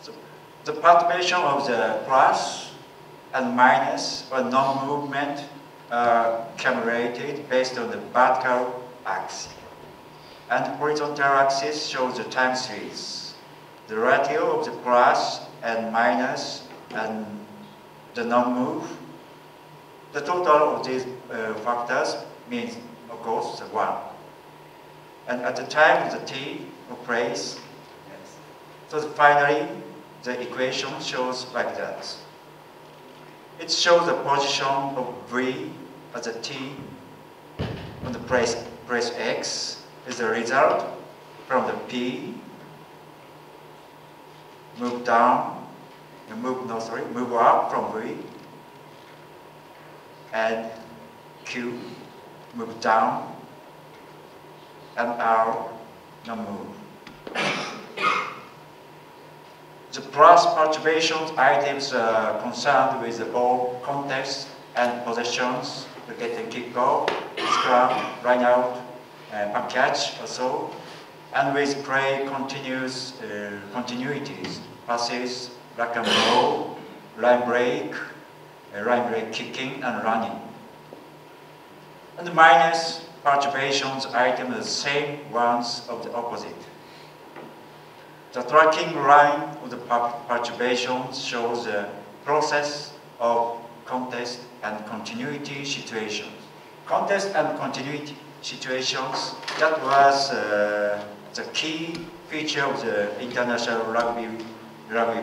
So the perturbation of the plus and minus or non-movement are accumulated based on the vertical axis. And the horizontal axis shows the time series. The ratio of the plus and minus and the non-move. The total of these factors means, of course, the 1. And at the time of the t of place, yes. So finally, the equation shows like that. It shows the position of v as a t on the place x is the result from the p move down, move up from v, and q move down, and r no move. The plus perturbations items are concerned with the ball context and possessions, the get and kick off, scrum, line out, pump catch also, and with play continuities, passes, rack and roll, line break kicking and running. And the minus perturbations items are the same ones of the opposite. The tracking line of the perturbations shows the process of contest and continuity situations. Contest and continuity situations, that was the key feature of the International Rugby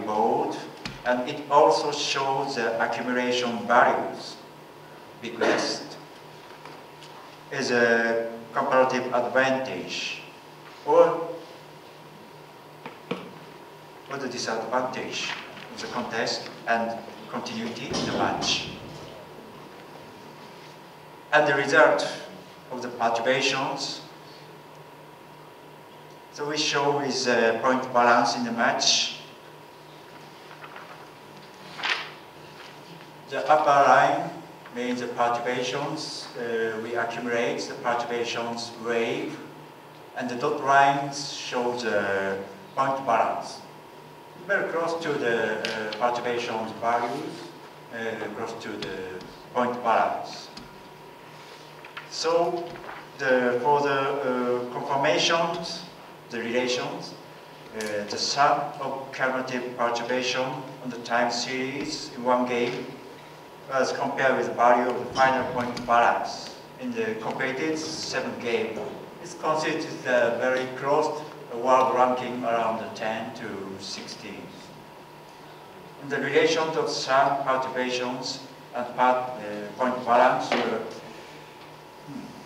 Board, and it also shows the accumulation values. Big West is a comparative advantage, or the disadvantage of the contest and continuity in the match. And the result of the perturbations, so we show is point balance in the match. The upper line means the perturbations, we accumulate the perturbations wave, and the dot lines show the point balance. Very close to the perturbations values, close to the point balance. So for the conformations, the relations, the sum of cumulative perturbation on the time series in one game was compared with the value of the final point balance in the completed 7th game. It's considered very close world ranking around 10 to 16. And the relations of sum perturbations and point balance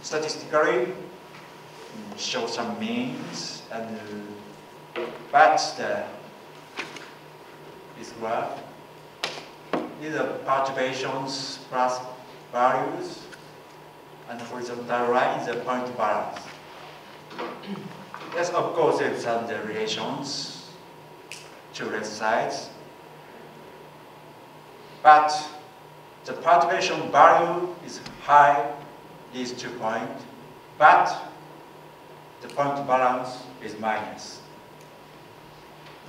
statistically show some means, and but this graph, these are perturbations plus values, and horizontal line is the point balance. Yes, of course, it's some relations to left sides, but the perturbation value is high, these 2 points, but the point balance is minus.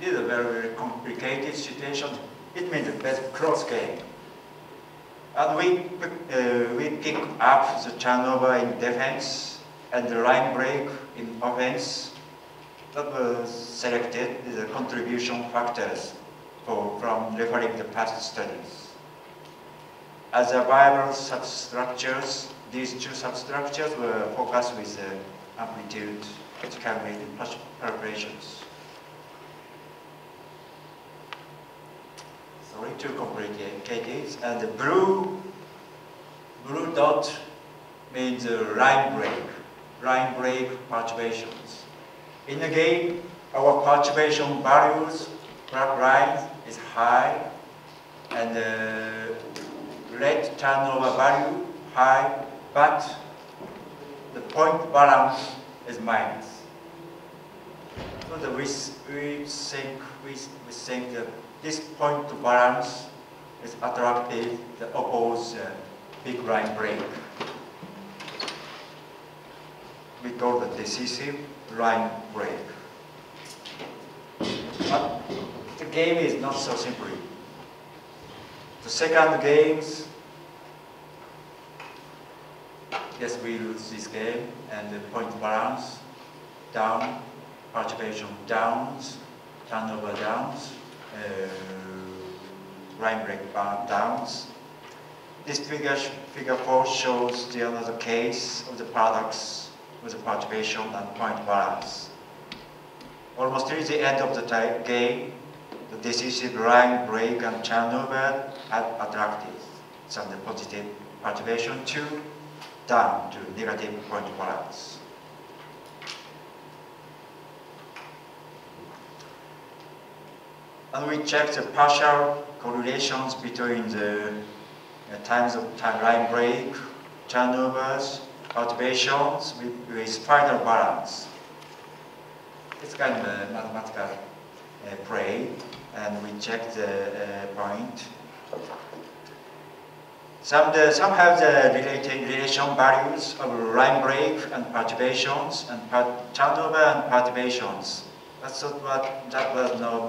This is a very, very complicated situation. It means a best cross game. And we pick up the turnover in defense and the line break in offense. That was selected as the contribution factors from referring to past studies. As a viable substructures, these 2 substructures were focused with amplitude calculated calculations. Sorry, too complicated. And the blue dot means line break perturbations. In the game, our perturbation values, black line is high, and red turnover value high, but the point balance is minus. So that we think that this point balance is attractive, the opposed big line break. We call the decisive line break. But the game is not so simple. The second games, yes, we lose this game, and the point balance down, participation downs, turnover downs, line break downs. This figure 4 shows the another case of the products with the participation and point balance. Almost till the end of the game, the decisive line break and turnover had attracted some the positive participation to down to negative point balance. And we checked the partial correlations between the times of line break, turnovers, perturbations with final balance. It's kind of a mathematical play, and we check the point. Some have the relation values of line break and perturbations and turnover and perturbations. That's what that was no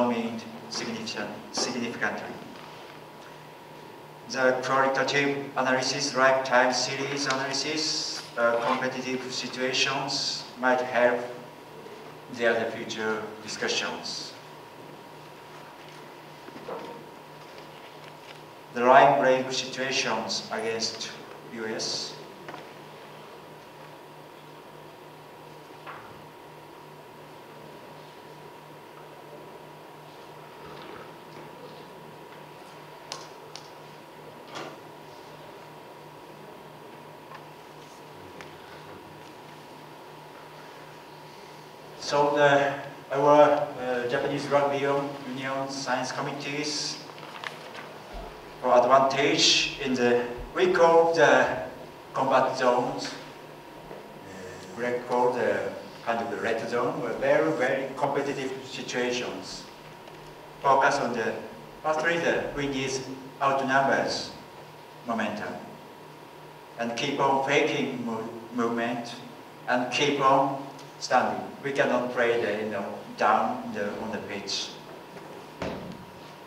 mean significantly. The qualitative analysis, like time series analysis, competitive situations might help the future discussions. The line break situations against US. So our Japanese Rugby Union Science Committees for advantage in we call the combat zones, we call the kind of the red zone, were very, very competitive situations. Focus on the, firstly the win is outnumbers momentum, and keep on faking movement, and keep on standing. We cannot play down on the pitch.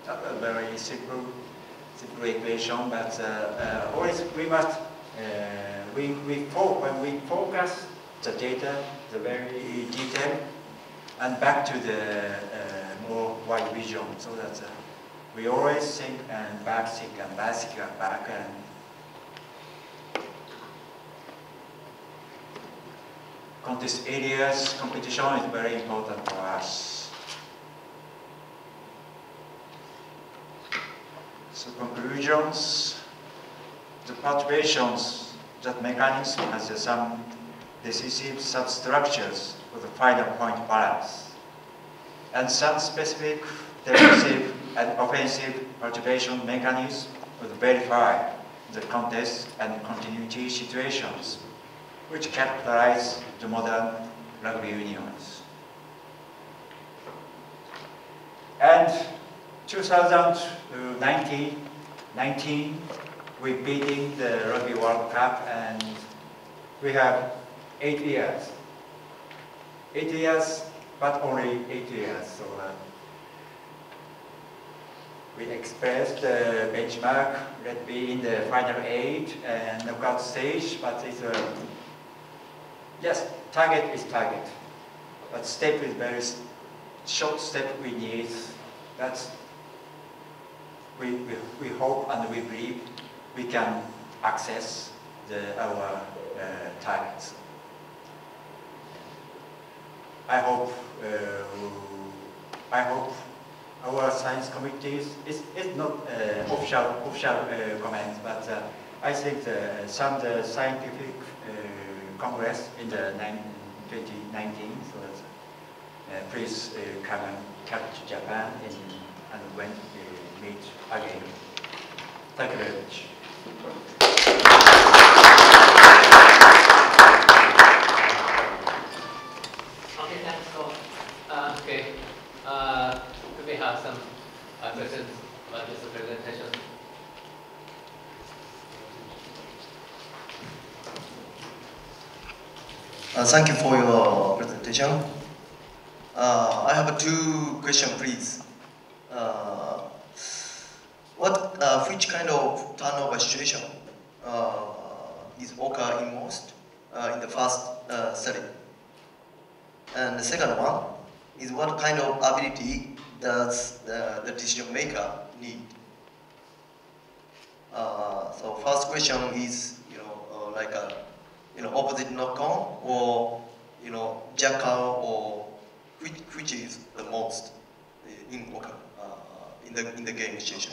A very simple equation, but always we must when we focus the data, the very detail, and back to the more wide vision, so that we always think and back, think and back, think and back, and contest areas, competition is very important for us. So conclusions, the perturbations, that mechanism has some decisive substructures for the final point balance, and some specific defensive and offensive perturbation mechanisms would verify the contest and continuity situations which characterize the modern rugby unions. And 2019, we beating the Rugby World Cup, and we have 8 years. 8 years, but only 8 years. So we expressed the benchmark, let be in the final 8 and knockout stage, but it's yes, target is target. But step is very short step we need. That's we hope and we believe we can access our targets. I hope our science committees is not official comments, but I think some scientific congress in the 2019. So that's, please come to Japan and when we meet again. Thank you very much. Okay, thanks. So, okay, do we have some questions about this presentation? Thank you for your presentation. I have two questions, please. Which kind of turnover situation is occur in most in the first study? And the second one is what kind of ability does the decision maker need? So first question is, like a, opposite knock-on, or, jackal, or which is the most in the game situation?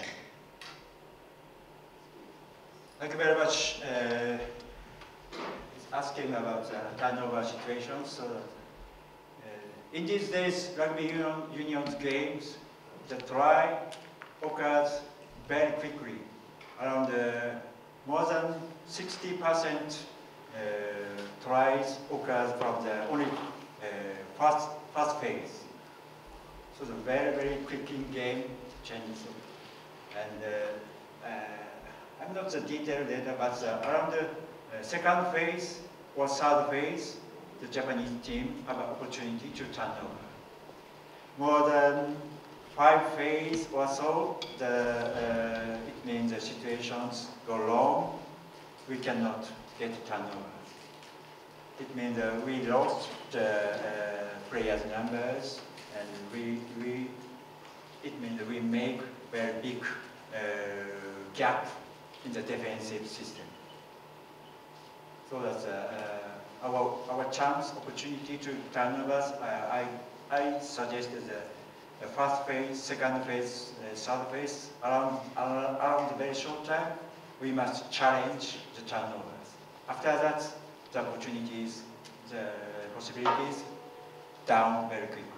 Thank you very much. Asking about the turnover situation. So, in these days, rugby union's games, the try occurs very quickly. Around more than 60% tries occurs from the only first phase. So the very quick in game changes. And I'm not the detailed data, but around the second phase or third phase, the Japanese team have an opportunity to turn over. More than 5 phases or so, it means the situations go wrong, we cannot get turnover. It means we lost the players' numbers, and it means we make very big gap in the defensive system. So that's our chance, opportunity to turnovers. I suggested the first phase, second phase, third phase. Around a very short time, we must challenge the turnovers. After that, the opportunities, the possibilities down very quickly.